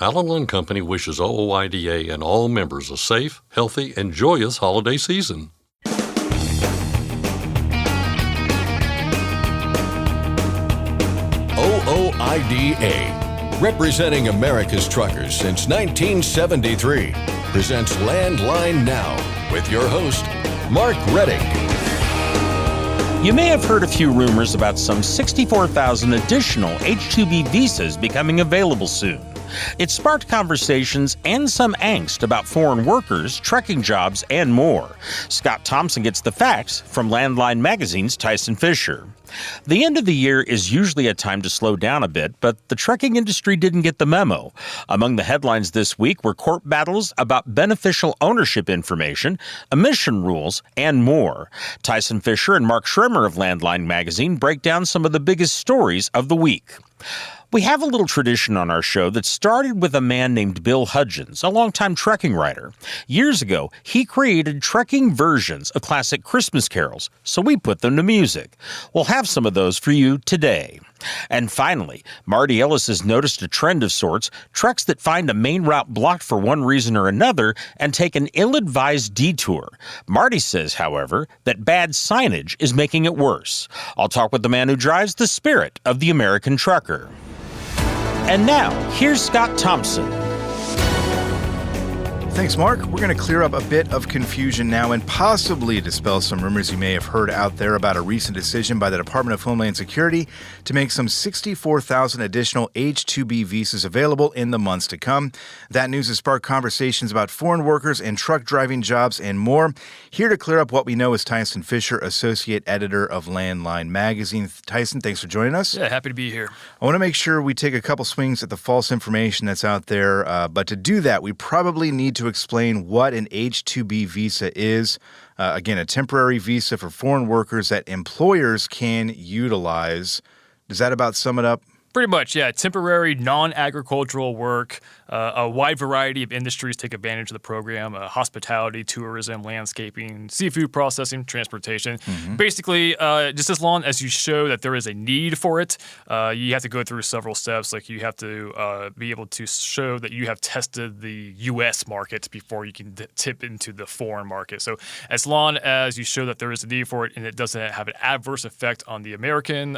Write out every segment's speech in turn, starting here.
Allen & Company wishes OOIDA and all members a safe, healthy, and joyous holiday season. OOIDA, representing America's truckers since 1973, presents Landline Now with your host, Mark Redding. You may have heard a few rumors about some 64,000 additional H-2B visas becoming available soon. It sparked conversations and some angst about foreign workers, trucking jobs, and more. Scott Thompson gets the facts from Landline Magazine's Tyson Fisher. The end of the year is usually a time to slow down a bit, but the trucking industry didn't get the memo. Among the headlines this week were court battles about beneficial ownership information, emission rules, and more. Tyson Fisher and Mark Schremer of Landline Magazine break down some of the biggest stories of the week. We have a little tradition on our show that started with a man named Bill Hudgins, a longtime trucking writer. Years ago, he created trucking versions of classic Christmas carols, so we put them to music. We'll have some of those for you today. And finally, Marty Ellis has noticed a trend of sorts, trucks that find a main route blocked for one reason or another and take an ill-advised detour. Marty says, however, that bad signage is making it worse. I'll talk with the man who drives the spirit of the American trucker. And now, here's Scott Thompson. Thanks, Mark. We're going to clear up a bit of confusion now and possibly dispel some rumors you may have heard out there about a recent decision by the Department of Homeland Security to make some 64,000 additional H-2B visas available in the months to come. That news has sparked conversations about foreign workers and truck driving jobs and more. Here to clear up what we know is Tyson Fisher, Associate Editor of Landline Magazine. Tyson, thanks for joining us. Yeah, happy to be here. I want to make sure we take a couple swings at the false information that's out there, but to do that, we probably need to explain what an H-2B visa is. Again, a temporary visa for foreign workers that employers can utilize. Does that about sum it up? Pretty much, yeah. Temporary, non-agricultural work. A wide variety of industries take advantage of the program. Hospitality, tourism, landscaping, seafood processing, transportation. Mm-hmm. Basically, just as long as you show that there is a need for it, you have to go through several steps. Like you have to be able to show that you have tested the U.S. market before you can tip into the foreign market. So as long as you show that there is a need for it and it doesn't have an adverse effect on the American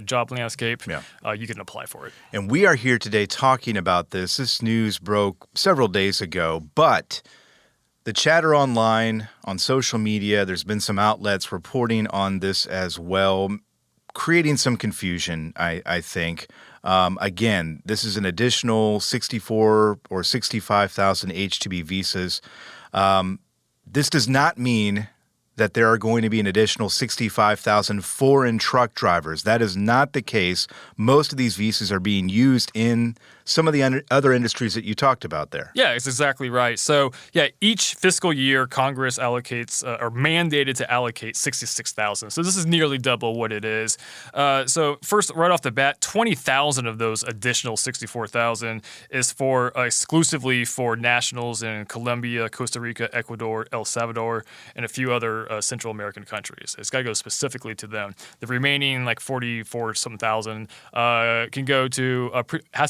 job landscape, you can apply for it. And we are here today talking about this. This news broke several days ago, but the chatter online, on social media, there's been some outlets reporting on this as well, creating some confusion, I think. Again, this is an additional 64 or 65,000 H-2B visas. This does not mean that there are going to be an additional 65,000 foreign truck drivers. That is not the case. Most of these visas are being used in some of the other industries that you talked about there. Yeah, it's exactly right. So, yeah, each fiscal year, Congress allocates or mandated to allocate 66,000. So this is nearly double what it is. So first, right off the bat, 20,000 of those additional 64,000 is for exclusively for nationals in Colombia, Costa Rica, Ecuador, El Salvador, and a few other Central American countries. It's got to go specifically to them. The remaining, like 44-some thousand, has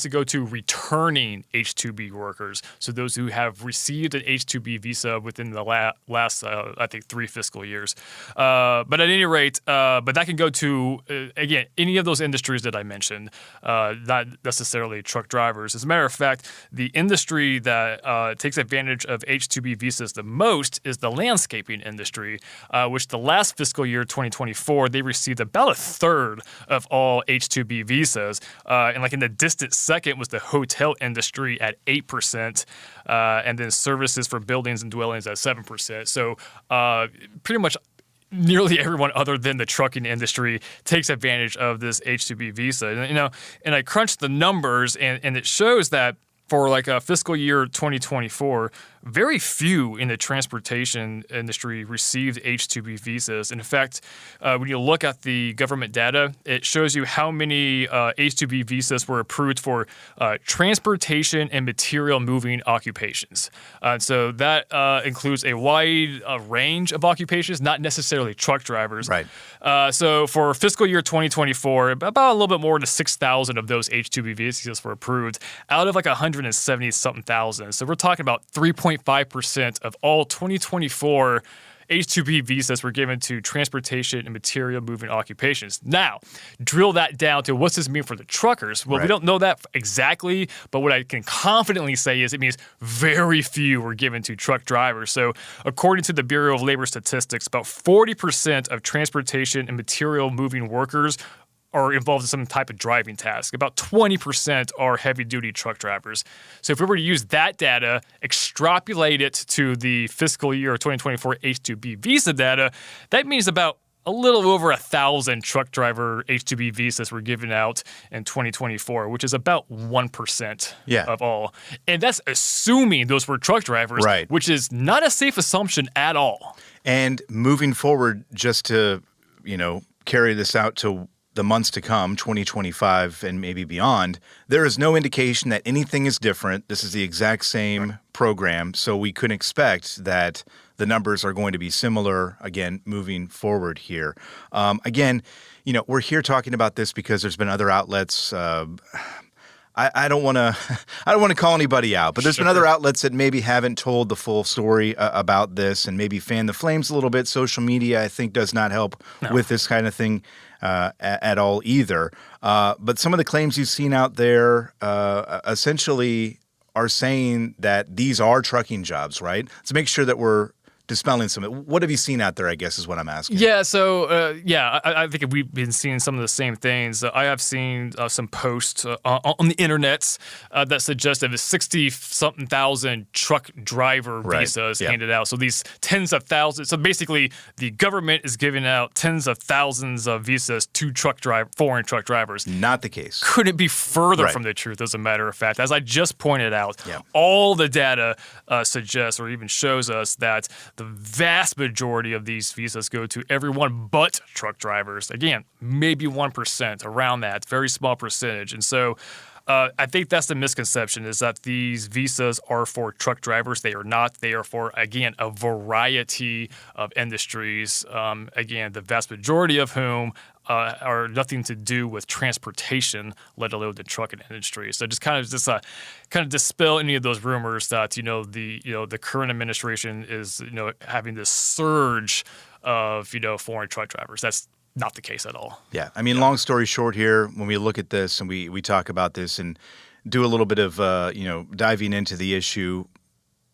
to go to returning H-2B workers. So those who have received an H-2B visa within the last, I think, 3 fiscal years. But at any rate, but that can go to, again, any of those industries that I mentioned, not necessarily truck drivers. As a matter of fact, the industry that takes advantage of H-2B visas the most is the landscaping industry, which the last fiscal year, 2024, they received about a third of all H-2B visas. And like in the distant second was the hotel industry at 8%, and then services for buildings and dwellings at 7%. So pretty much nearly everyone other than the trucking industry takes advantage of this H-2B visa. And I crunched the numbers, and it shows that for like a fiscal year 2024, very few in the transportation industry received H-2B visas. In fact, when you look at the government data, it shows you how many H-2B visas were approved for transportation and material moving occupations. So that includes a wide range of occupations, not necessarily truck drivers. Right. So for fiscal year 2024, about a little bit more than 6,000 of those H-2B visas were approved out of like 170-something thousand. So we're talking about 3.5% of all 2024 H-2B visas were given to transportation and material moving occupations. Now, drill that down to what's this mean for the truckers? Well, we don't know that exactly, but what I can confidently say is it means very few were given to truck drivers. So according to the Bureau of Labor Statistics, about 40% of transportation and material moving workers are involved in some type of driving task. About 20% are heavy-duty truck drivers. So if we were to use that data, extrapolate it to the fiscal year 2024 H-2B visa data, that means about a little over 1,000 truck driver H-2B visas were given out in 2024, which is about 1% of all. And that's assuming those were truck drivers, which is not a safe assumption at all. And moving forward, just to, carry this out to the months to come, 2025 and maybe beyond, there is no indication that anything is different. This is the exact same program, so we couldn't expect that the numbers are going to be similar, again, moving forward here. Again, we're here talking about this because there's been other outlets. I don't want to call anybody out, but there's been other outlets that maybe haven't told the full story about this and maybe fan the flames a little bit. Social media, I think, does not help with this kind of thing at all either. But some of the claims you've seen out there essentially are saying that these are trucking jobs, right? Let's make sure that we're dispelling some. What have you seen out there, I guess, is what I'm asking. Yeah, so, I think we've been seeing some of the same things. I have seen some posts on the internet that suggest that the 60-something thousand truck driver visas handed out. So these tens of thousands. So basically, the government is giving out tens of thousands of visas to foreign truck drivers. Not the case. Couldn't be further from the truth, as a matter of fact. As I just pointed out, all the data suggests or even shows us that the vast majority of these visas go to everyone but truck drivers. Again, maybe 1%, around that, very small percentage. And so I think that's the misconception, is that these visas are for truck drivers. They are not. They are for, again, a variety of industries, again, the vast majority of whom are nothing to do with transportation, let alone the trucking industry. So just kind of dispel any of those rumors that the current administration is having this surge of foreign truck drivers. That's not the case at all. Yeah, I mean, long story short here, when we look at this and we talk about this and do a little bit of diving into the issue,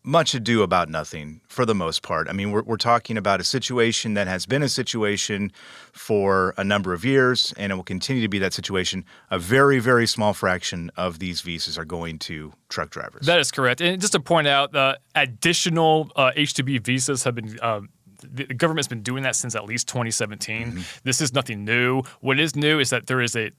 much ado about nothing for the most part. I mean, we're talking about a situation that has been a situation for a number of years, and it will continue to be that situation. A very, very small fraction of these visas are going to truck drivers. That is correct. And just to point out, additional H-2B visas have been the government's been doing that since at least 2017. Mm-hmm. This is nothing new. What is new is that there is the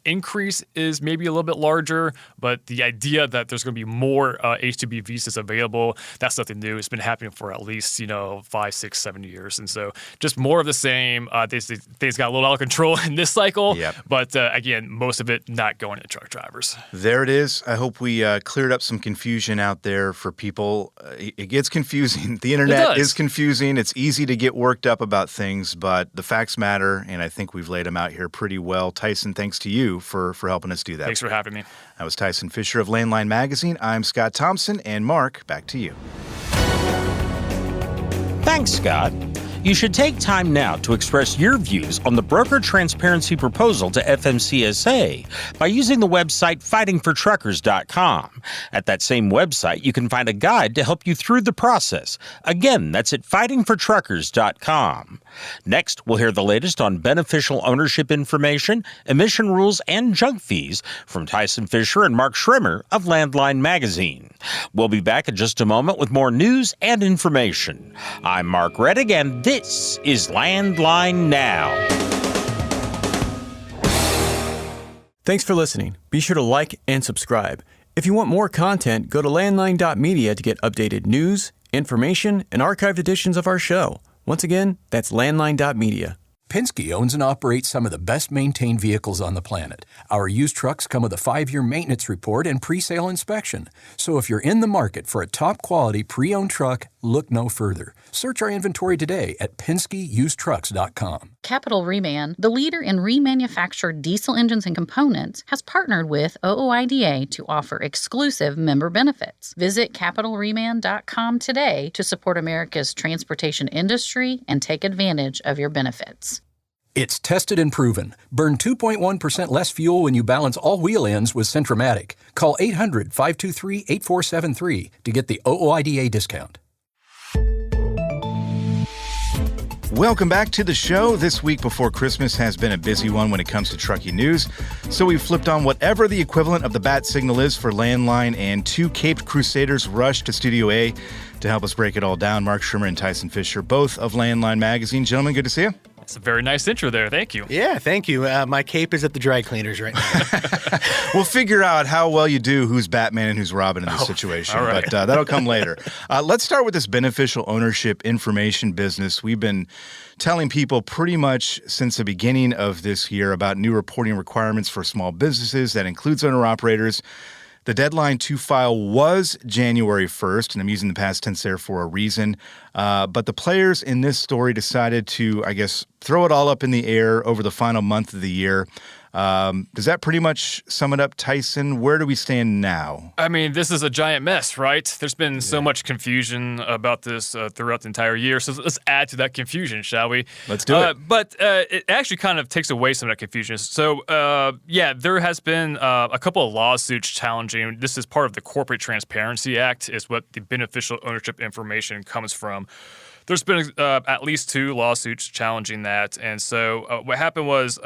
increase is maybe a little bit larger, but the idea that there's going to be more H-2B visas available, that's nothing new. It's been happening for at least 5, 6, 7 years. And so just more of the same. Things got a little out of control in this cycle, but again, most of it not going to truck drivers. There it is. I hope we cleared up some confusion out there for people. It gets confusing. The internet is confusing. It's easy to get worked up about things, but the facts matter, and I think we've laid them out here pretty well. Tyson, thanks to you for helping us do that. Thanks for having me. That was Tyson Fisher of Landline Magazine. I'm Scott Thompson, and Mark, back to you. Thanks, Scott. You should take time now to express your views on the broker transparency proposal to FMCSA by using the website fightingfortruckers.com. At that same website, you can find a guide to help you through the process. Again, that's at fightingfortruckers.com. Next, we'll hear the latest on beneficial ownership information, emission rules, and junk fees from Tyson Fisher and Mark Schrimmer of Landline Magazine. We'll be back in just a moment with more news and information. I'm Mark Rettig, and this is Landline Now. Thanks for listening. Be sure to like and subscribe. If you want more content, go to landline.media to get updated news, information, and archived editions of our show. Once again, that's landline.media. Penske owns and operates some of the best-maintained vehicles on the planet. Our used trucks come with a 5-year maintenance report and pre-sale inspection. So if you're in the market for a top-quality pre-owned truck, look no further. Search our inventory today at PenskeUsedTrucks.com. Capital Reman, the leader in remanufactured diesel engines and components, has partnered with OOIDA to offer exclusive member benefits. Visit CapitalReman.com today to support America's transportation industry and take advantage of your benefits. It's tested and proven. Burn 2.1% less fuel when you balance all wheel ends with Centromatic. Call 800-523-8473 to get the OOIDA discount. Welcome back to the show. This week before Christmas has been a busy one when it comes to trucking news. So we've flipped on whatever the equivalent of the bat signal is for Landline, and two Caped Crusaders rush to Studio A to help us break it all down. Mark Schirmer and Tyson Fisher, both of Landline Magazine. Gentlemen, good to see you. It's a very nice intro there. Thank you. Yeah, thank you. My cape is at the dry cleaners right now. We'll figure out how well you do who's Batman and who's Robin in this situation, all right. but that'll come later. Let's start with this beneficial ownership information business. We've been telling people pretty much since the beginning of this year about new reporting requirements for small businesses. That includes owner-operators. The deadline to file was January 1st, and I'm using the past tense there for a reason. But the players in this story decided to, I guess, throw it all up in the air over the final month of the year. Does that pretty much sum it up, Tyson? Where do we stand now? I mean, this is a giant mess, right? There's been so much confusion about this throughout the entire year. So let's add to that confusion, shall we? Let's do it. But it actually kind of takes away some of that confusion. So, there has been a couple of lawsuits challenging. This is part of the Corporate Transparency Act, is what the beneficial ownership information comes from. There's been at least 2 lawsuits challenging that. And so what happened was...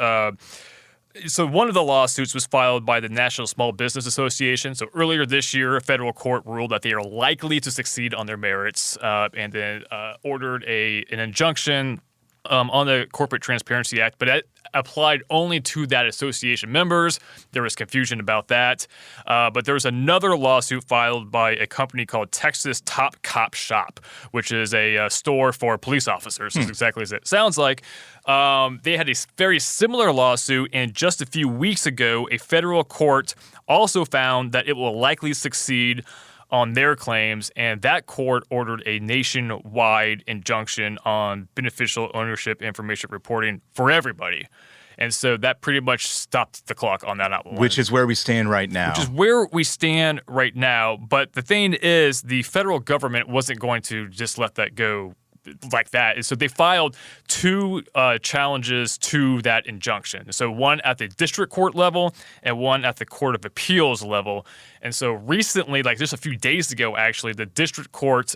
So one of the lawsuits was filed by the National Small Business Association. So earlier this year, a federal court ruled that they are likely to succeed on their merits, and then ordered an injunction on the Corporate Transparency Act, but it applied only to that association members. There was confusion about that. But there was another lawsuit filed by a company called Texas Top Cop Shop, which is a store for police officers. It's exactly as it sounds like. They had a very similar lawsuit, and just a few weeks ago, a federal court also found that it will likely succeed on their claims, and that court ordered a nationwide injunction on beneficial ownership information reporting for everybody. And so that pretty much stopped the clock on that one. Which is where we stand right now. Which is where we stand right now. But the thing is, the federal government wasn't going to just let that go like that. So they filed 2 challenges to that injunction. So one at the district court level and one at the Court of Appeals level. And so recently, like just a few days ago, actually, the district court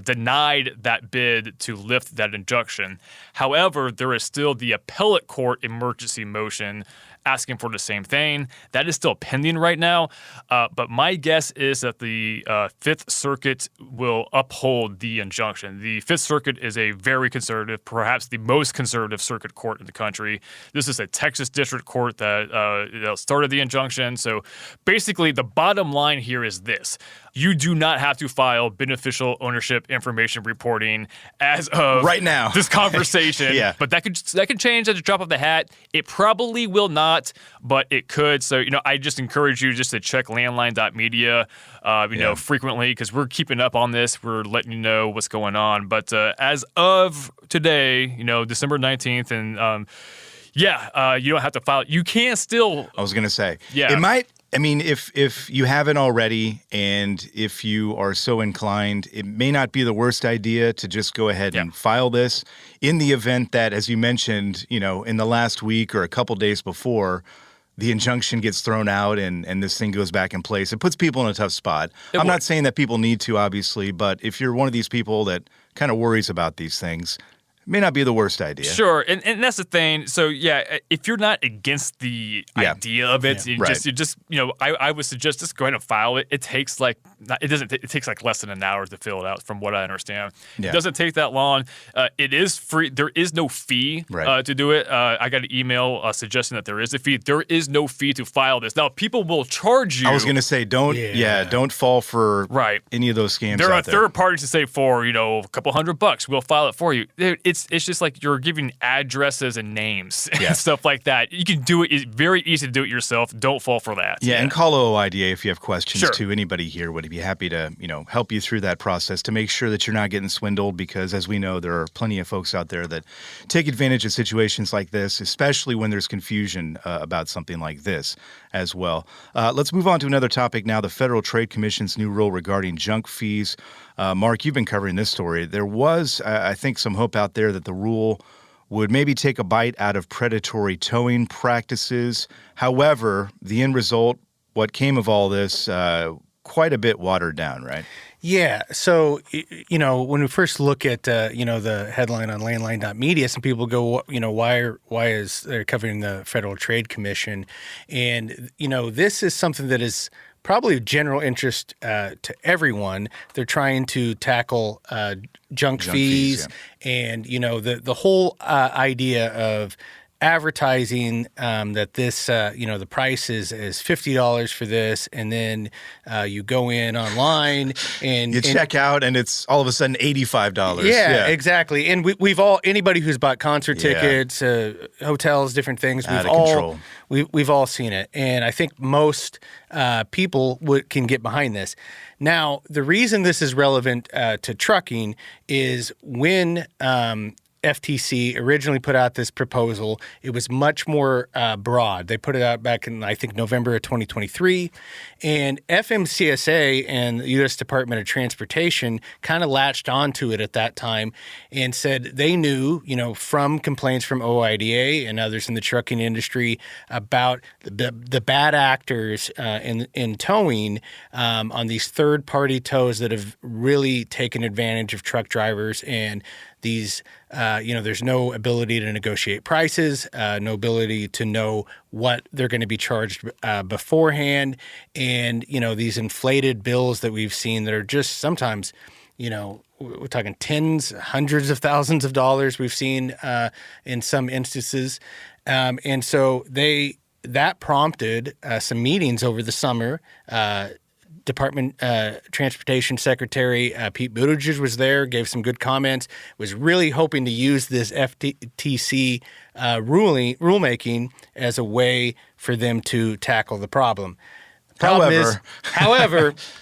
denied that bid to lift that injunction. However, there is still the appellate court emergency motion asking for the same thing. That is still pending right now. But my guess is that the Fifth Circuit will uphold the injunction. The Fifth Circuit is a very conservative, perhaps the most conservative circuit court in the country. This is a Texas district court that started the injunction. So basically, the bottom line here is this. You do not have to file beneficial ownership information reporting as of right now. This conversation. Yeah. But that could change at the drop of the hat. It probably will not, but it could. So, I just encourage you just to check landline.media, frequently, because we're keeping up on this. We're letting you know what's going on. But as of today, December 19th, and you don't have to file. You can still. I was going to say. Yeah. It might. I mean, if you haven't already, and if you are so inclined, it may not be the worst idea to just go ahead and file this in the event that, as you mentioned, in the last week or a couple days before, the injunction gets thrown out and this thing goes back in place. It puts people in a tough spot. I'm not saying that people need to, obviously, but if you're one of these people that kind of worries about these things, may not be the worst idea. Sure, and that's the thing. So yeah, if you're not against the idea of it, you just I would suggest just go ahead and file it. It takes like it takes like less than an hour to fill it out, from what I understand. It doesn't take that long. It is free. There is no fee to do it. I got an email suggesting that there is a fee. There is no fee to file this. Now people will charge you. I was going to say don't fall for any of those scams. There are out third parties to say for a couple $100 we'll file it for you. It's just like you're giving addresses and names and stuff like that. You can do it. It's very easy to do it yourself. Don't fall for that. Yeah, and call OOIDA if you have questions too. Anybody here would be happy to help you through that process to make sure that you're not getting swindled, because as we know, there are plenty of folks out there that take advantage of situations like this, especially when there's confusion about something like this as well. Let's move on to another topic now, the Federal Trade Commission's new rule regarding junk fees. Mark, you've been covering this story. There was, I think, some hope out there that the rule would maybe take a bite out of predatory towing practices. However, the end result, what came of all this, quite a bit watered down, right? Yeah. So, when we first look at, the headline on landline.media, some people go, why is they're covering the Federal Trade Commission? And, this is something that is probably of general interest to everyone. They're trying to tackle junk fees and, the whole idea of advertising that this, the price is $50 for this, and then you go in online and you check out, and it's all of a sudden $85. Yeah, exactly. And we've all, anybody who's bought concert tickets, hotels, different things, we've all seen it, and I think most people can get behind this. Now, the reason this is relevant to trucking is when FTC originally put out this proposal, it was much more broad. They put it out back in, I think, November of 2023. And FMCSA and the U.S. Department of Transportation kind of latched onto it at that time and said they knew, from complaints from OOIDA and others in the trucking industry about the bad actors in towing on these third-party tows that have really taken advantage of truck drivers, and these, there's no ability to negotiate prices, no ability to know what they're going to be charged beforehand, and, these inflated bills that we've seen that are just sometimes, we're talking tens, hundreds of thousands of dollars we've seen in some instances. And so that prompted some meetings over the summer. Department Transportation Secretary Pete Buttigieg was there, gave some good comments, was really hoping to use this FTC rulemaking as a way for them to tackle the problem. However,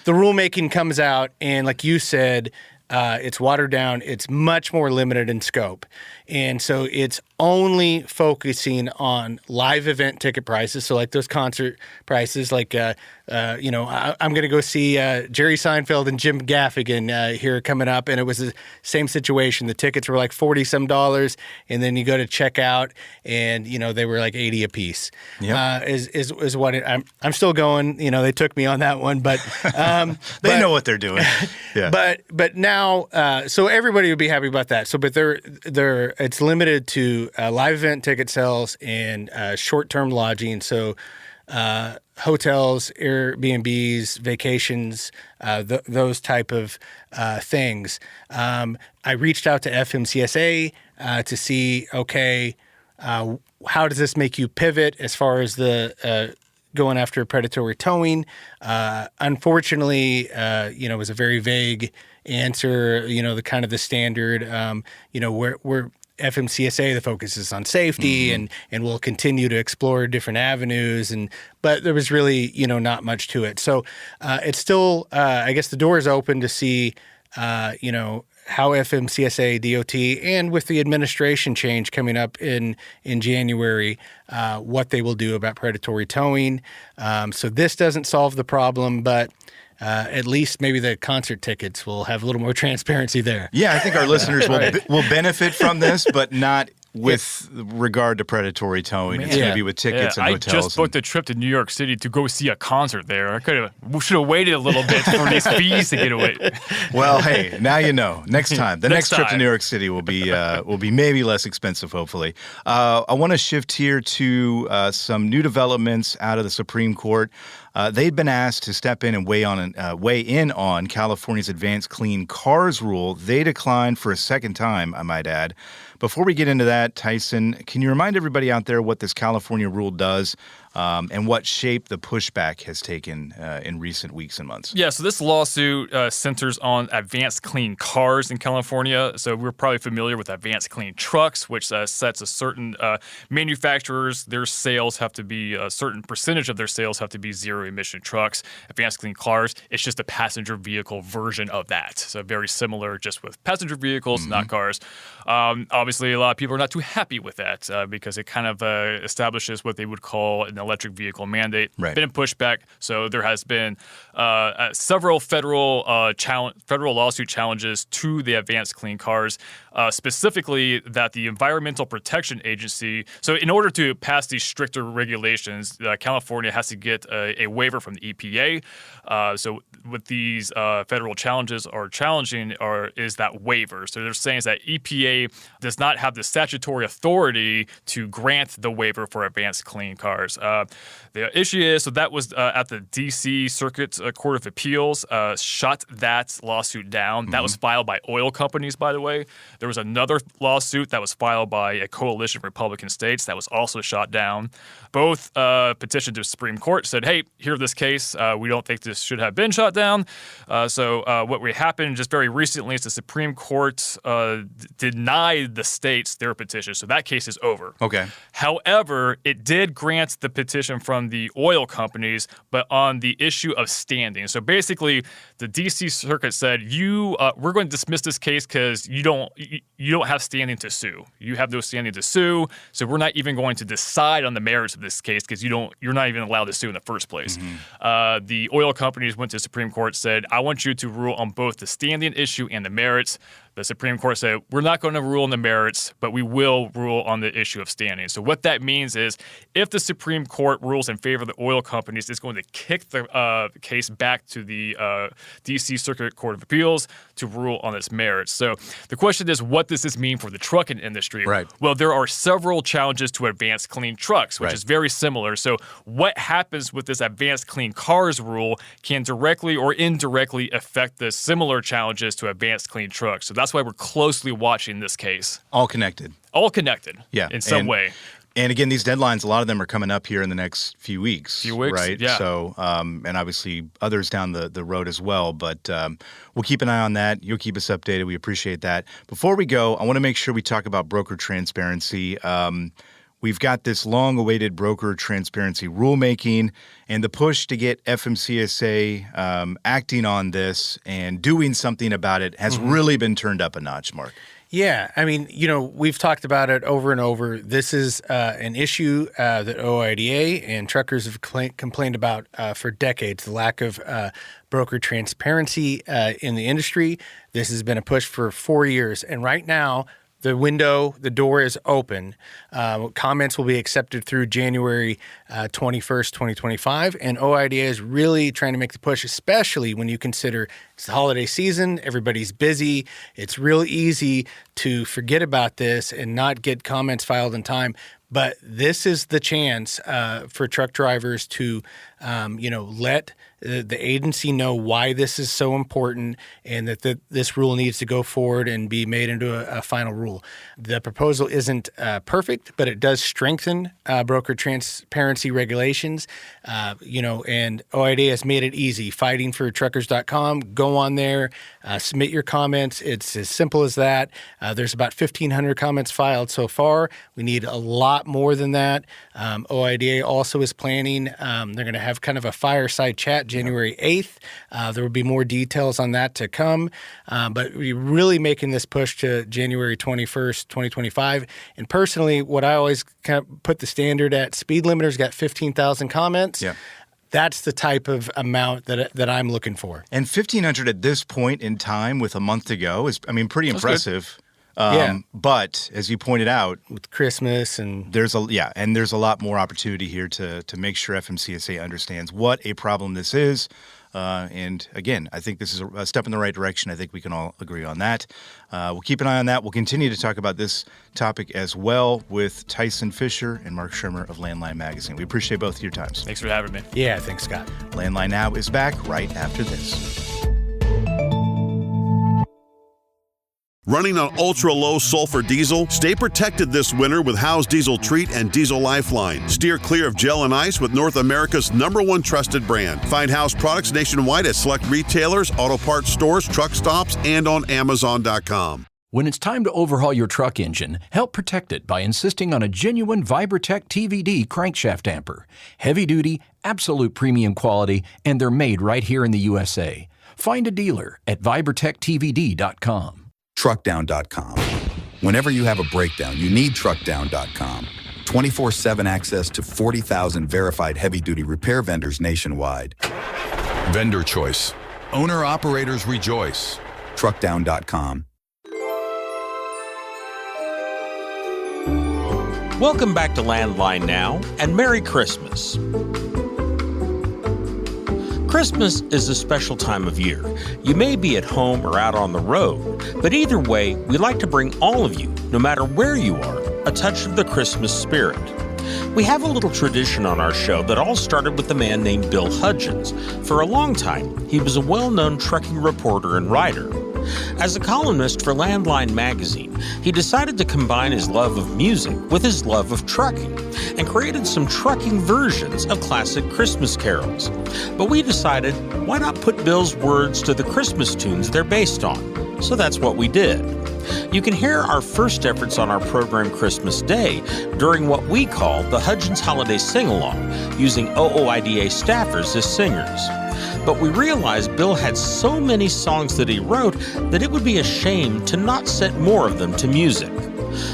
the rulemaking comes out, and like you said, it's watered down. It's much more limited in scope. And so it's only focusing on live event ticket prices. So like those concert prices, like, I'm going to go see Jerry Seinfeld and Jim Gaffigan here coming up. And it was the same situation. The tickets were like $40-some. And then you go to check out and, they were like 80 a piece. Yep. Is what I'm still going. They took me on that one, but they know what they're doing. Yeah. But now, so everybody would be happy about that. So, but it's limited to live event ticket sales and short-term lodging. So hotels, Airbnbs, vacations, those type of things. I reached out to FMCSA to see, how does this make you pivot as far as the going after predatory towing? Unfortunately, it was a very vague answer, the kind of the standard, where FMCSA, the focus is on safety, and we'll continue to explore different avenues, but there was really, not much to it. So it's still, I guess the door is open to see, how FMCSA, DOT, and with the administration change coming up in January, what they will do about predatory towing. So this doesn't solve the problem, but at least maybe the concert tickets will have a little more transparency there. Yeah, I think our listeners will benefit from this, but not with regard to predatory towing. It's going to be with tickets and hotels. I just booked a trip to New York City to go see a concert there. We should have waited a little bit for these fees to get away. Well, hey, now you know. Next time, the next trip to New York City will be maybe less expensive. Hopefully, I want to shift here to some new developments out of the Supreme Court. They'd been asked to step in and weigh in on California's advanced clean cars rule. They declined for a second time, I might add. Before we get into that, Tyson, can you remind everybody out there what this California rule does and what shape the pushback has taken in recent weeks and months? Yeah, so this lawsuit centers on advanced clean cars in California. So we're probably familiar with advanced clean trucks, which sets a certain manufacturers, their sales have to be, a certain percentage of their sales have to be zero-emission trucks. Advanced clean cars, it's just a passenger vehicle version of that. So very similar, just with passenger vehicles, not cars. Obviously, a lot of people are not too happy with that because it kind of establishes what they would call an electric vehicle mandate. Right. Been pushback, so there has been several federal lawsuit challenges to the advanced clean cars, specifically that the Environmental Protection Agency. So in order to pass these stricter regulations, California has to get a waiver from the EPA. So what these federal challenges are challenging is that waiver. So they're saying is that EPA does not have the statutory authority to grant the waiver for advanced clean cars. The issue is, so that was at the D.C. Circuit Court of Appeals, shut that lawsuit down. That was filed by oil companies, by the way. There was another lawsuit that was filed by a coalition of Republican states that was also shot down. Both petitioned to the Supreme Court, said, hey, hear this case. We don't think this should have been shot down. So what happened just very recently is the Supreme Court denied the states their petition. So that case is over. Okay. However, it did grant the petition from the oil companies, but on the issue of standing. So basically, the D.C. Circuit said, we're going to dismiss this case because you don't have standing to sue. You have no standing to sue, so we're not even going to decide on the merits of this case because you're not even allowed to sue in the first place. The oil companies went to the Supreme Court, said, I want you to rule on both the standing issue and the merits. The Supreme Court said, we're not going to rule on the merits, but we will rule on the issue of standing. So what that means is if the Supreme Court rules in favor of the oil companies, it's going to kick the case back to the D.C. Circuit Court of Appeals to rule on its merits. So the question is, what does this mean for the trucking industry? Right. Well, there are several challenges to advanced clean trucks, which is very similar. So what happens with this advanced clean cars rule can directly or indirectly affect the similar challenges to advanced clean trucks. So that's why we're closely watching this case. All connected. All connected. Yeah. In some way. And again, these deadlines, a lot of them are coming up here in the next few weeks. Right? Yeah. So, and obviously others down the road as well. But we'll keep an eye on that. You'll keep us updated. We appreciate that. Before we go, I want to make sure we talk about broker transparency. We've got this long-awaited broker transparency rulemaking and the push to get FMCSA acting on this and doing something about it has really been turned up a notch, Mark. Yeah, I mean, we've talked about it over and over. This is an issue that OOIDA and truckers have complained about for decades, the lack of broker transparency in the industry. This has been a push for 4 years. And right now, the door is open. Comments will be accepted through January 21st, 2025. And OOIDA is really trying to make the push, especially when you consider it's the holiday season, everybody's busy. It's real easy to forget about this and not get comments filed in time. But this is the chance for truck drivers to, let the agency know why this is so important and that this rule needs to go forward and be made into a final rule. The proposal isn't perfect, but it does strengthen broker transparency regulations. And OOIDA has made it easy. Fightingfortruckers.com. Go on there, submit your comments. It's as simple as that. There's about 1,500 comments filed so far. We need a lot more than that. OOIDA also is planning. They're going to have kind of a fireside chat January 8th. There will be more details on that to come. But we're really making this push to January 21st, 2025. And personally, what I always kind of put the standard at, speed limiter's got 15,000 comments. Yeah. That's the type of amount that I'm looking for. And 1,500 at this point in time with a month to go is, pretty impressive. But as you pointed out, with Christmas and there's a lot more opportunity here to make sure FMCSA understands what a problem this is. And again, I think this is a step in the right direction. I think we can all agree on that. We'll keep an eye on that. We'll continue to talk about this topic as well with Tyson Fisher and Mark Schirmer of Landline Magazine. We appreciate both of your times. Thanks for having me. Yeah, thanks, Scott. Landline Now is back right after this. Running on ultra-low sulfur diesel? Stay protected this winter with Howe's Diesel Treat and Diesel Lifeline. Steer clear of gel and ice with North America's #1 trusted brand. Find Howe's products nationwide at select retailers, auto parts stores, truck stops, and on Amazon.com. When it's time to overhaul your truck engine, help protect it by insisting on a genuine Vibratech TVD crankshaft damper. Heavy duty, absolute premium quality, and they're made right here in the USA. Find a dealer at vibratechtvd.com. Truckdown.com. Whenever you have a breakdown, you need Truckdown.com. 24/7 access to 40,000 verified heavy-duty repair vendors nationwide. Vendor choice. Owner-operators rejoice. Truckdown.com. Welcome back to Landline Now, and Merry Christmas. Christmas is a special time of year. You may be at home or out on the road, but either way, we'd like to bring all of you, no matter where you are, a touch of the Christmas spirit. We have a little tradition on our show that all started with a man named Bill Hudgins. For a long time, he was a well-known trucking reporter and writer. As a columnist for Landline Magazine, he decided to combine his love of music with his love of trucking and created some trucking versions of classic Christmas carols. But we decided, why not put Bill's words to the Christmas tunes they're based on? So that's what we did. You can hear our first efforts on our program Christmas Day during what we call the Hudgins Holiday Sing-Along, using OOIDA staffers as singers. But we realized Bill had so many songs that he wrote that it would be a shame to not set more of them to music.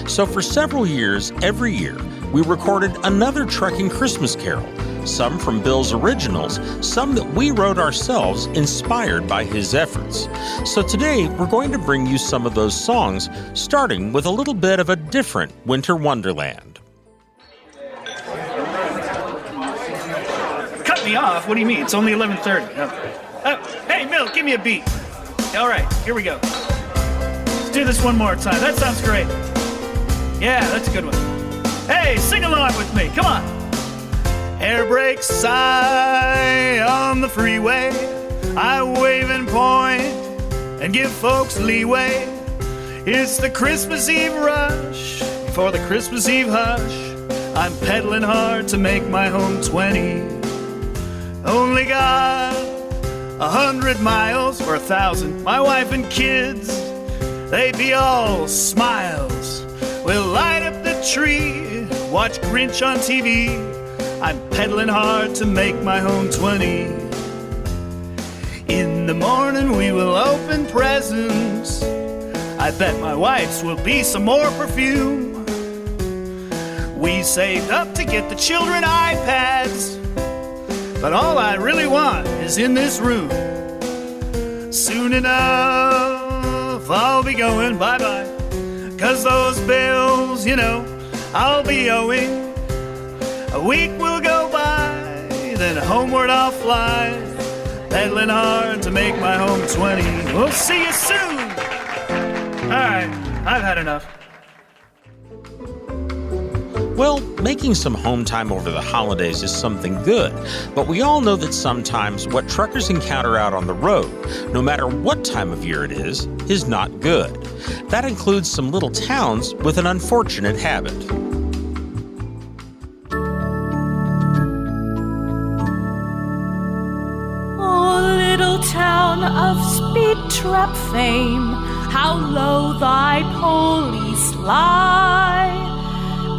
So for several years, every year, we recorded another trucking Christmas carol, some from Bill's originals, some that we wrote ourselves inspired by his efforts. So today, we're going to bring you some of those songs, starting with a little bit of a different winter wonderland. Cut me off? What do you mean? It's only 11:30. Hey, Mill, give me a beat. All right, here we go. Let's do this one more time. That sounds great. Yeah, that's a good one. Hey, sing along with me. Come on. Air brakes sigh on the freeway. I wave and point and give folks leeway. It's the Christmas Eve rush for the Christmas Eve hush. I'm pedaling hard to make my home 20. Only got 100 miles or 1,000. My wife and kids, they be all smiles. We'll light up the tree, watch Grinch on TV. I'm pedaling hard to make my home 20. In the morning we will open presents. I bet my wife's will be some more perfume. We saved up to get the children iPads, but all I really want is in this room. Soon enough I'll be going bye-bye, 'cause those bills, I'll be owing. A week will go by, then homeward I'll fly, pedaling hard to make my home 20. We'll see you soon. All right, I've had enough. Well, making some home time over the holidays is something good, but we all know that sometimes what truckers encounter out on the road, no matter what time of year it is not good. That includes some little towns with an unfortunate habit. Town of speed trap fame, how low thy police lie.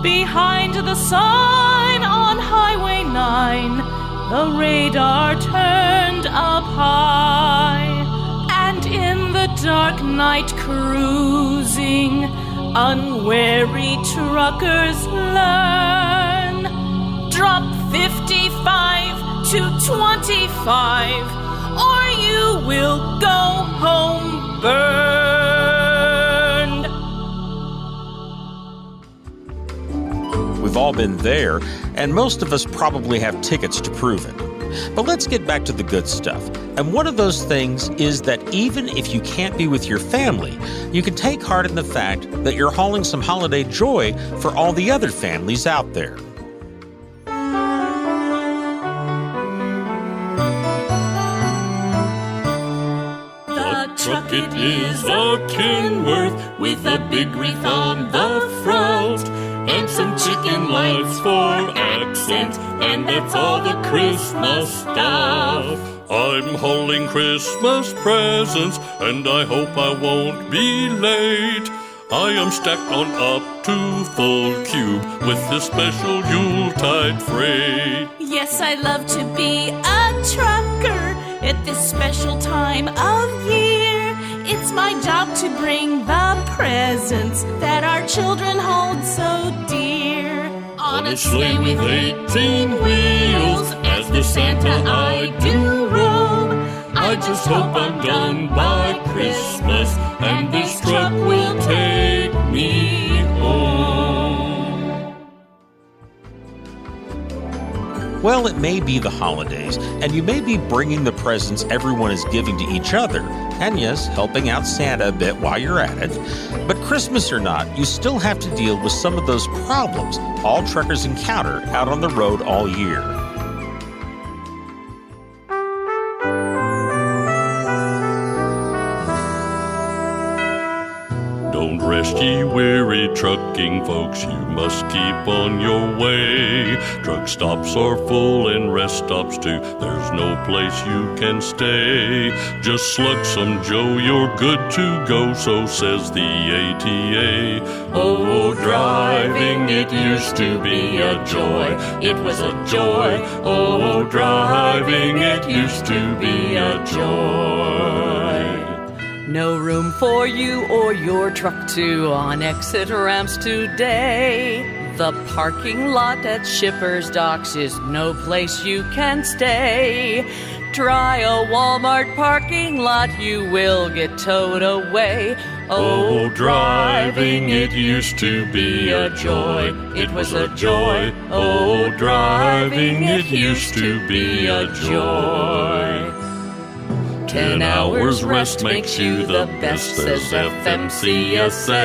Behind the sign on Highway 9, the radar turned up high. And in the dark night cruising, unwary truckers learn. Drop 55 to 25, or you will go home burned. all been there, and most of us probably have tickets to prove it. But let's get back to the good stuff. And one of those things is that even if you can't be with your family, you can take heart in the fact that you're hauling some holiday joy for all the other families out there. The truck it is a Kenworth with a big wreath on the front and some chicken lights for accent, and that's all the Christmas stuff. I'm hauling Christmas presents, and I hope I won't be late. I am stacked on up to full cube with this special Yuletide freight. Yes, I love to be a trucker at this special time of year. It's my job to bring the presents that our children hold so dear. On a sleigh with 18 wheels, as the Santa I do roam. I just hope I'm done by Christmas, and this truck will take me home. Well, it may be the holidays, and you may be bringing the presents everyone is giving to each other, and yes, helping out Santa a bit while you're at it. But Christmas or not, you still have to deal with some of those problems all truckers encounter out on the road all year. Don't rest ye weary trucking folks, you must keep on your way. Truck stops are full and rest stops too, there's no place you can stay. Just slug some Joe, you're good to go, so says the ATA. Oh, driving, it used to be a joy, it was a joy. Oh, driving, it used to be a joy. No room for you or your truck to on exit ramps today. The parking lot at Shippers Docks is no place you can stay. Try a Walmart parking lot, you will get towed away. Oh, driving, it used to be a joy, it was a joy. Oh, driving, it used to be a joy. 10 hours rest makes you the best, says FMCSA.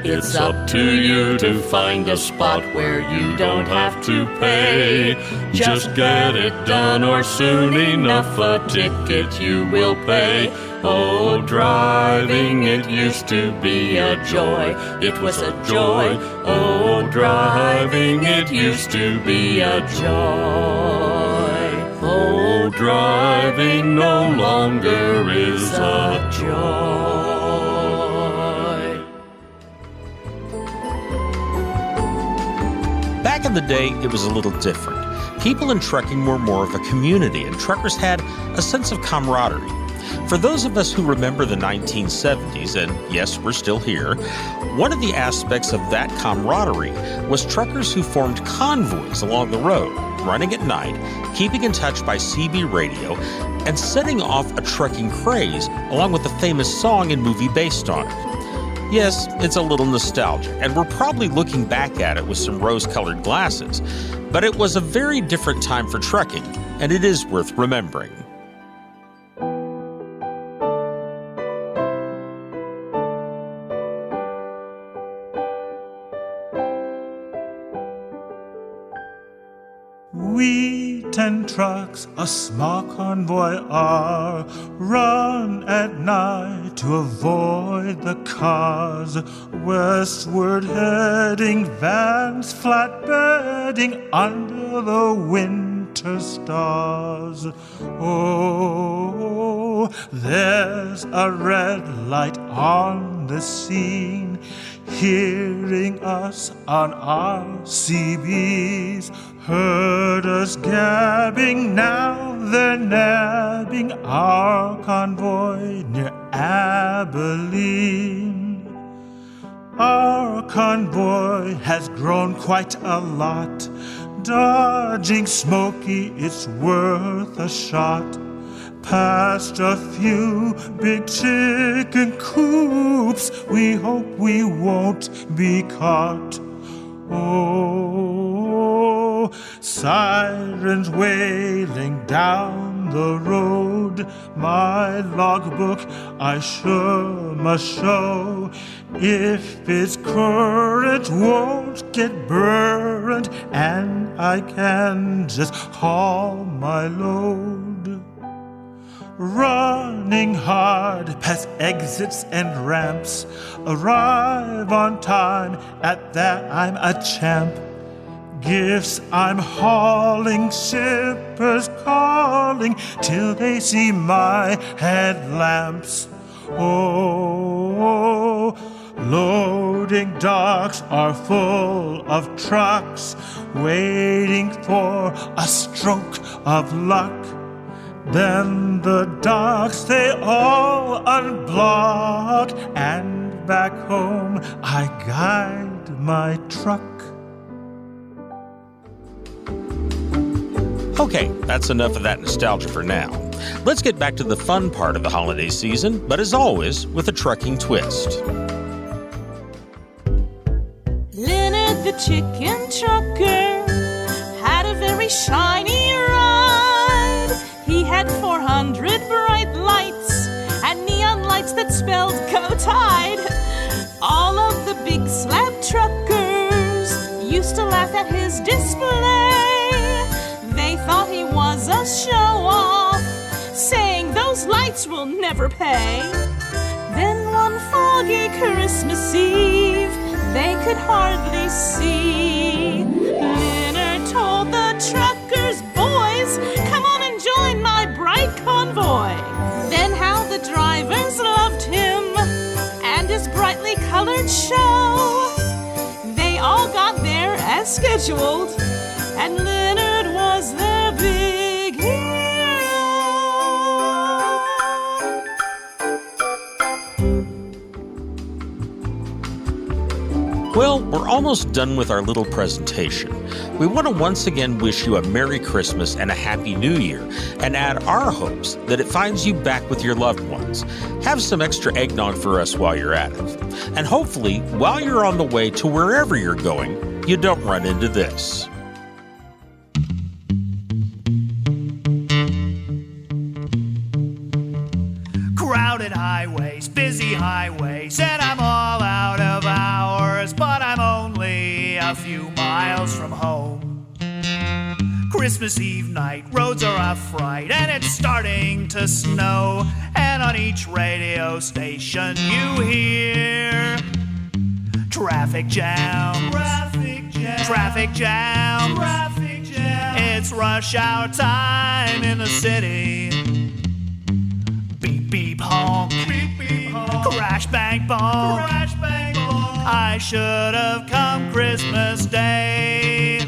It's up to you to find a spot where you don't have to pay. Just get it done or soon enough a ticket you will pay. Oh, driving, it used to be a joy, it was a joy. Oh, driving, it used to be a joy. Oh, driving no longer is a joy. Back in the day, it was a little different. People in trucking were more of a community, and truckers had a sense of camaraderie. For those of us who remember the 1970s, and yes, we're still here, one of the aspects of that camaraderie was truckers who formed convoys along the road, running at night, keeping in touch by CB radio, and setting off a trucking craze along with the famous song and movie based on it. Yes, it's a little nostalgic, and we're probably looking back at it with some rose-colored glasses, but it was a very different time for trucking, and it is worth remembering. We 10 trucks, a small convoy are, run at night to avoid the cars. Westward heading vans, flatbedding under the winter stars. Oh, there's a red light on the scene, hearing us on our CBs. Heard us gabbing, now they're nabbing our convoy near Abilene. Our convoy has grown quite a lot, dodging Smokey, it's worth a shot. Past a few big chicken coops, we hope we won't be caught. Oh, sirens wailing down the road. My logbook I sure must show. If its current won't get burned, and I can just haul my load. Running hard past exits and ramps, arrive on time, at that I'm a champ. Gifts I'm hauling, shippers calling, till they see my headlamps. Oh, loading docks are full of trucks, waiting for a stroke of luck. Then the docks they all unblock, and back home I guide my truck. Okay, that's enough of that nostalgia for now. Let's get back to the fun part of the holiday season, but as always, with a trucking twist. Leonard the chicken trucker had a very shiny ride. He had 400 bright lights and neon lights that spelled Go Tide. All of the big slab truckers used to laugh at his display. They thought he was a show-off, saying those lights will never pay. Then one foggy Christmas Eve, they could hardly see. Leonard told the truckers, boys, come on and join my bright convoy. Then how the drivers loved him and his brightly colored show. They all got there as scheduled, and Leonard was their big hero. Well, we're almost done with our little presentation. We want to once again wish you a Merry Christmas and a Happy New Year, and add our hopes that it finds you back with your loved ones. Have some extra eggnog for us while you're at it. And hopefully, while you're on the way to wherever you're going, you don't run into this. Crowded highways, busy highways, and I'm all out of hours, but I'm only a few miles from home. Christmas Eve night, roads are a fright, and it's starting to snow, and on each radio station you hear traffic jams, traffic jams, traffic jams, traffic jams. It's rush hour time in the city. Beep beep honk, beep beep honk, crash bang bonk, crash bang bonk. I should have come Christmas Day.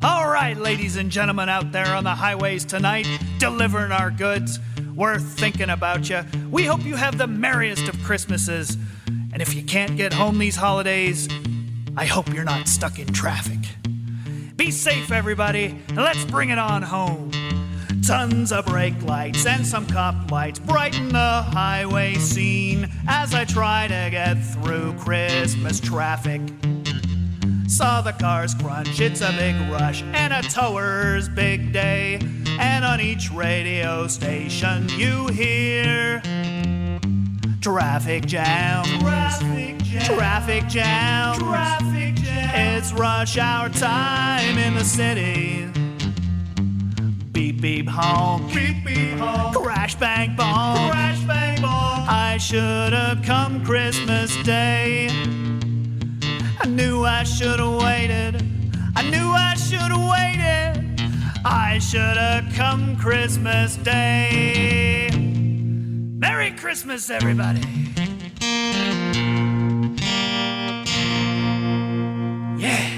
All right, ladies and gentlemen out there on the highways tonight, delivering our goods, we're thinking about you. We hope you have the merriest of Christmases. And if you can't get home these holidays, I hope you're not stuck in traffic. Be safe, everybody, and let's bring it on home. Tons of brake lights and some cop lights brighten the highway scene as I try to get through Christmas traffic. Saw the cars crunch, it's a big rush and a tower's big day. And on each radio station you hear traffic jams, traffic jams, traffic jams, traffic jams. It's rush hour time in the city. Beep beep honk, beep beep honk, crash bang bonk, crash bang bonk. I should have come Christmas Day. I knew I should have waited. I knew I should have waited. I should have come Christmas Day. Merry Christmas, everybody. Yeah.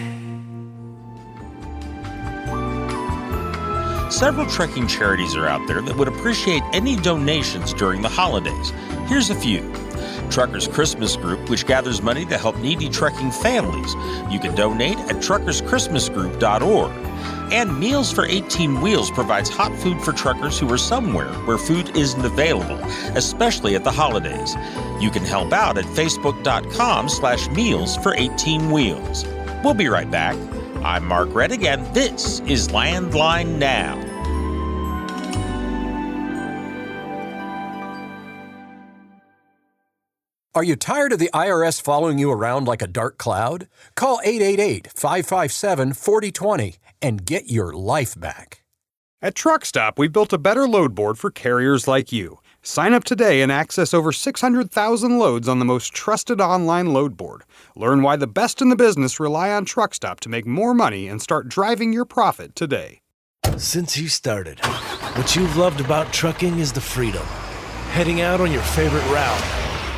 Several trekking charities are out there that would appreciate any donations during the holidays. Here's a few. Truckers Christmas Group, which gathers money to help needy trekking families. You can donate at truckerschristmasgroup.org. And Meals for 18 Wheels provides hot food for truckers who are somewhere where food isn't available, especially at the holidays. You can help out at facebook.com/Meals for 18 Wheels. We'll be right back. I'm Mark Reddick, and this is Landline Now. Are you tired of the IRS following you around like a dark cloud? Call 888-557-4020 and get your life back. At Truck Stop, we've built a better load board for carriers like you. Sign up today and access over 600,000 loads on the most trusted online load board. Learn why the best in the business rely on Truck Stop to make more money and start driving your profit today. Since you started, what you've loved about trucking is the freedom. Heading out on your favorite route,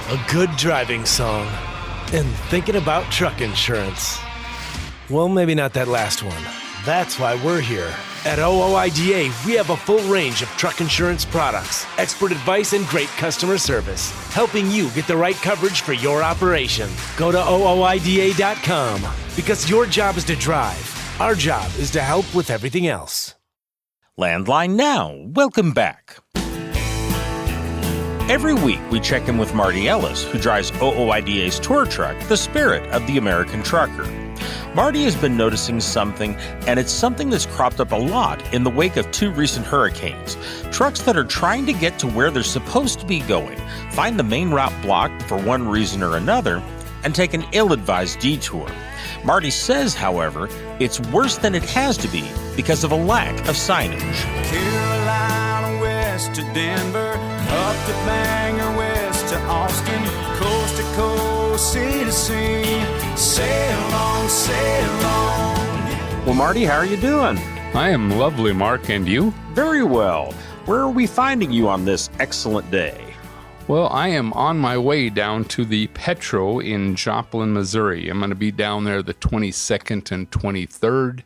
a good driving song, and thinking about truck insurance. Well, maybe not that last one. That's why we're here. At OOIDA, we have a full range of truck insurance products, expert advice, and great customer service, helping you get the right coverage for your operation. Go to OOIDA.com, because your job is to drive. Our job is to help with everything else. Landline Now. Welcome back. Every week, we check in with Marty Ellis, who drives OOIDA's tour truck, the Spirit of the American Trucker. Marty has been noticing something, and it's something that's cropped up a lot in the wake of 2 recent hurricanes. Trucks that are trying to get to where they're supposed to be going, find the main route blocked for one reason or another, and take an ill-advised detour. Marty says, however, it's worse than it has to be because of a lack of signage. Carolina west to Denver, up to Bangor, west to Austin, coast to coast, sea to sea, sail on, sail on. Well, Marty, how are you doing? I am lovely, Mark, and you? Very well. Where are we finding you on this excellent day? Well, I am on my way down to the Petro in Joplin, Missouri. I'm going to be down there the 22nd and 23rd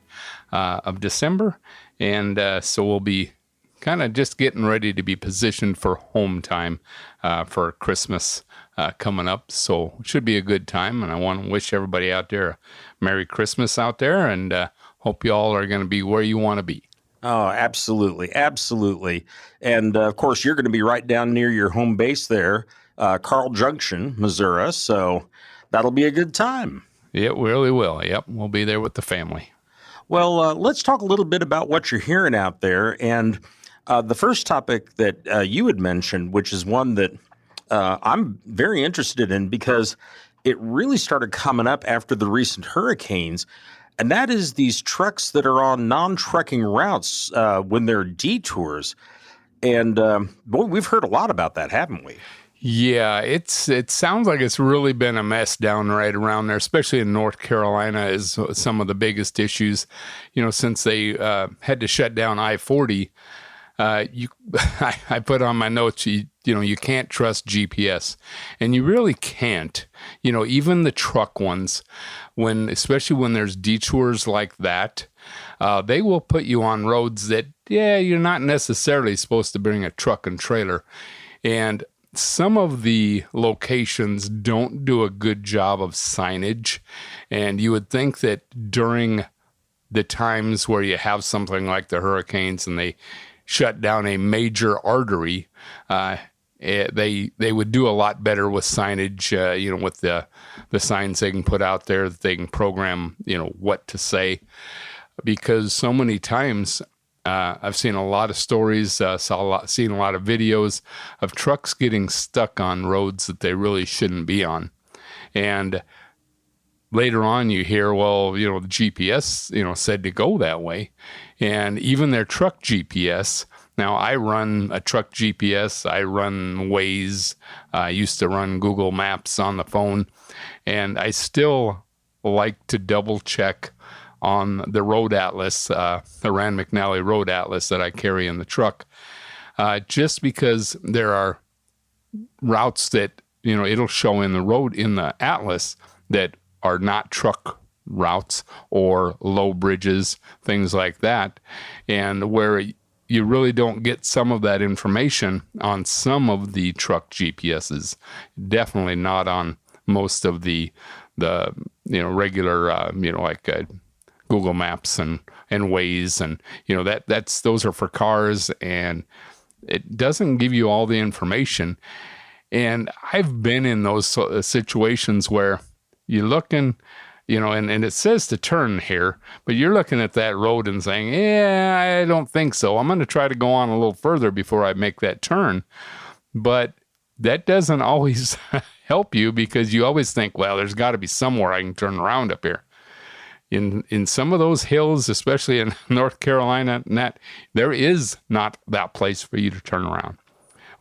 of December, and so we'll be kind of just getting ready to be positioned for home time for Christmas coming up. So it should be a good time, and I want to wish everybody out there a Merry Christmas out there, and hope you all are going to be where you want to be. Oh, absolutely. Absolutely. And, of course, you're going to be right down near your home base there, Carl Junction, Missouri, so that'll be a good time. It really will. Yep, we'll be there with the family. Well, let's talk a little bit about what you're hearing out there, and the first topic that you had mentioned, which is one that I'm very interested in because it really started coming up after the recent hurricanes, and that is these trucks that are on non-trucking routes when they're detours. And, boy, we've heard a lot about that, haven't we? Yeah, it sounds like it's really been a mess down right around there, especially in North Carolina is some of the biggest issues, since they had to shut down I-40. I put on my notes, you can't trust GPS, and you really can't. Even the truck ones, especially when there's detours like that, they will put you on roads that, you're not necessarily supposed to bring a truck and trailer. And some of the locations don't do a good job of signage, and you would think that during the times where you have something like the hurricanes and they shut down a major artery, they would do a lot better with signage, with the signs they can put out there that they can program, what to say. Because so many times I've seen a lot of stories, seen a lot of videos of trucks getting stuck on roads that they really shouldn't be on. And later on you hear, the GPS, said to go that way. And even their truck GPS, now I run a truck GPS, I run Waze, I used to run Google Maps on the phone, and I still like to double check on the road atlas, the Rand McNally road atlas that I carry in the truck, just because there are routes that, it'll show in the atlas that are not truck routes or low bridges, things like that. And where you really don't get some of that information on some of the truck GPSs, definitely not on most of the regular, like Google Maps and Waze, and those are for cars, and it doesn't give you all the information. And I've been in those situations where you're looking, and it says to turn here, but you're looking at that road and saying, yeah, I don't think so. I'm going to try to go on a little further before I make that turn. But that doesn't always help you, because you always think, well, there's got to be somewhere I can turn around up here. In some of those hills, especially in North Carolina, there is not that place for you to turn around.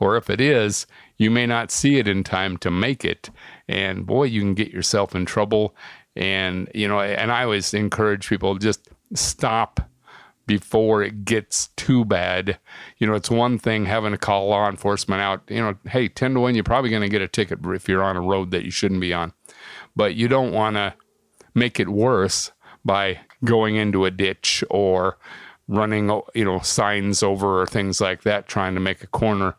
Or if it is, you may not see it in time to make it. And boy, you can get yourself in trouble. And, and I always encourage people, just stop before it gets too bad. It's one thing having to call law enforcement out. Hey, 10 to 1, you're probably going to get a ticket if you're on a road that you shouldn't be on. But you don't want to make it worse by going into a ditch or running, signs over or things like that, trying to make a corner.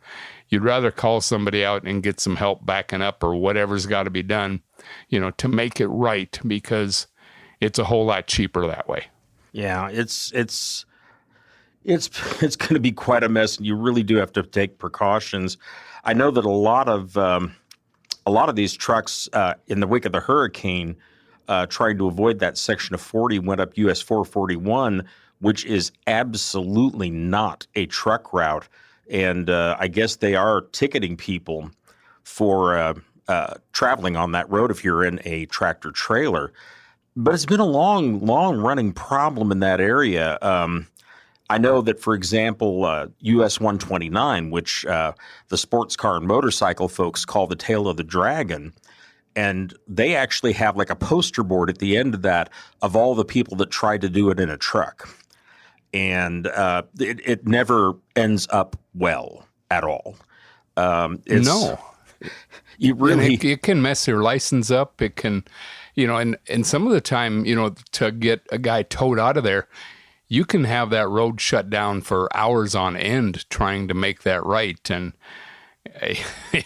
You'd rather call somebody out and get some help backing up or whatever's got to be done, to make it right, because it's a whole lot cheaper that way. Yeah, it's going to be quite a mess, and you really do have to take precautions. I know that a lot of these trucks in the wake of the hurricane, trying to avoid that section of 40, went up US 441, which is absolutely not a truck route. And I guess they are ticketing people for traveling on that road if you're in a tractor trailer. But it's been a long running problem in that area. I know that, for example, US 129, which the sports car and motorcycle folks call the tail of the dragon, and they actually have like a poster board at the end of that of all the people that tried to do it in a truck. And it never ends up well at all. No. You really... It can mess your license up. It can, and some of the time, to get a guy towed out of there, you can have that road shut down for hours on end trying to make that right. And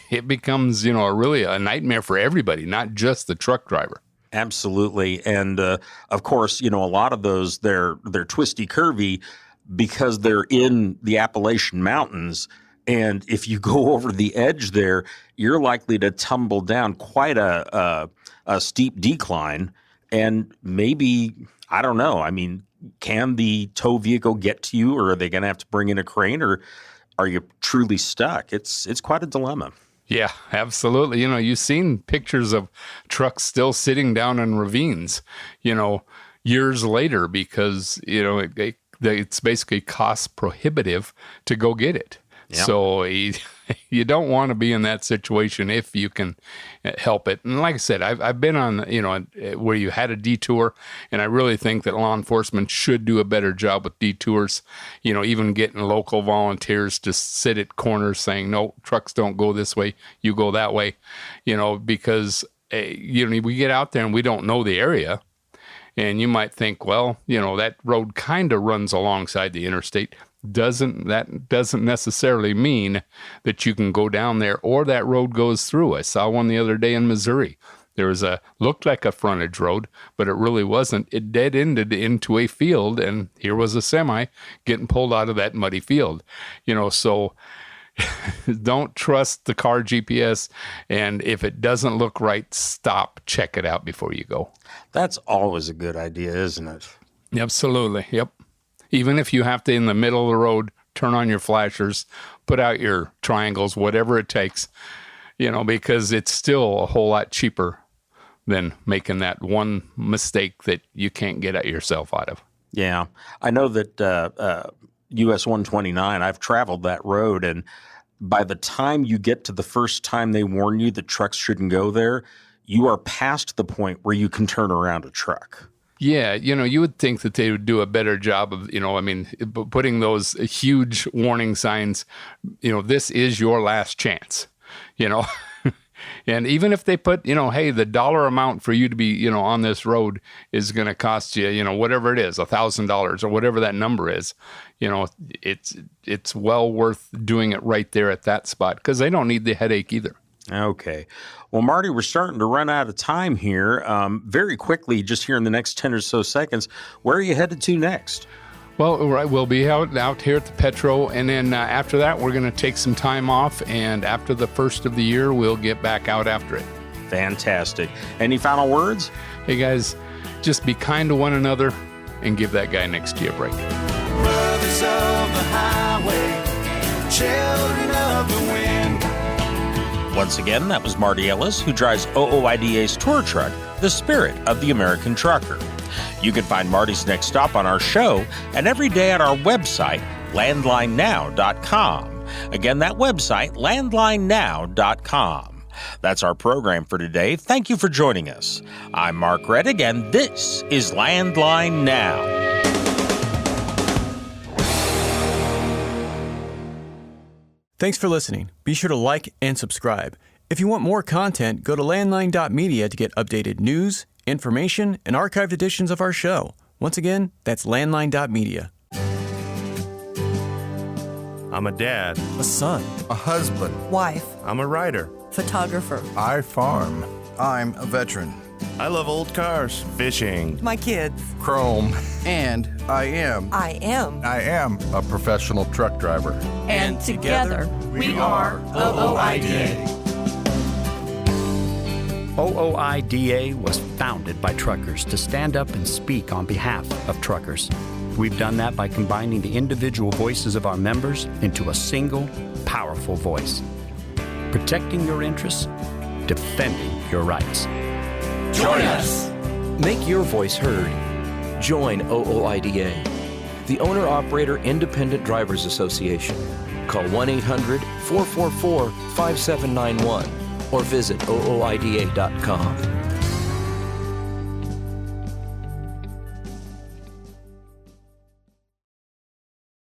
it becomes, really a nightmare for everybody, not just the truck driver. Absolutely. And of course, a lot of those, they're twisty curvy because they're in the Appalachian Mountains. And if you go over the edge there, you're likely to tumble down quite a steep decline. And maybe, I don't know, can the tow vehicle get to you, or are they going to have to bring in a crane, or are you truly stuck? It's quite a dilemma. Yeah, absolutely. You've seen pictures of trucks still sitting down in ravines, years later, because, it's basically cost prohibitive to go get it. Yep. So you don't want to be in that situation if you can help it. And like I said, I've been on, where you had a detour, and I really think that law enforcement should do a better job with detours, even getting local volunteers to sit at corners saying, no, trucks don't go this way, you go that way, because, we get out there and we don't know the area. And you might think, well, that road kind of runs alongside the interstate. That doesn't necessarily mean that you can go down there or that road goes through. I saw one the other day in Missouri. There was looked like a frontage road, but it really wasn't. It dead ended into a field, and here was a semi getting pulled out of that muddy field. So don't trust the car GPS, and if it doesn't look right, stop, check it out before you go. That's always a good idea, isn't it? Absolutely. Yep. Even if you have to, in the middle of the road, turn on your flashers, put out your triangles, whatever it takes, because it's still a whole lot cheaper than making that one mistake that you can't get yourself out of. Yeah. I know that US 129, I've traveled that road, and by the time you get to the first time they warn you that trucks shouldn't go there, you are past the point where you can turn around a truck. Yeah, you would think that they would do a better job of, putting those huge warning signs, this is your last chance, And even if they put, hey, the dollar amount for you to be, on this road is going to cost you, whatever it is, $1,000 or whatever that number is, it's well worth doing it right there at that spot, because they don't need the headache either. Okay. Well, Marty, we're starting to run out of time here. Very quickly, just here in the next 10 or so seconds, where are you headed to next? Well, we'll be out here at the Petro, and then after that, we're going to take some time off, and after the first of the year, we'll get back out after it. Fantastic. Any final words? Hey, guys, just be kind to one another and give that guy next to you a break. Brothers of the highway, children of the wind. Once again, that was Marty Ellis, who drives OOIDA's tour truck, The Spirit of the American Trucker. You can find Marty's next stop on our show and every day at our website, landlinenow.com. Again, that website, landlinenow.com. That's our program for today. Thank you for joining us. I'm Mark Reddick, and this is Landline Now. Thanks for listening. Be sure to like and subscribe. If you want more content, go to landline.media to get updated news, information, and archived editions of our show. Once again, that's landline.media. I'm a dad. A son. A husband. Wife. I'm a writer. Photographer. I farm. I'm a veteran. I love old cars, fishing. My kids. Chrome. And I am a professional truck driver. And together, we are OOIDA. OOIDA was founded by truckers to stand up and speak on behalf of truckers. We've done that by combining the individual voices of our members into a single, powerful voice. Protecting your interests, defending your rights. Join us! Make your voice heard. Join OOIDA, the Owner-Operator Independent Drivers Association. Call 1-800-444-5791 or visit OOIDA.com.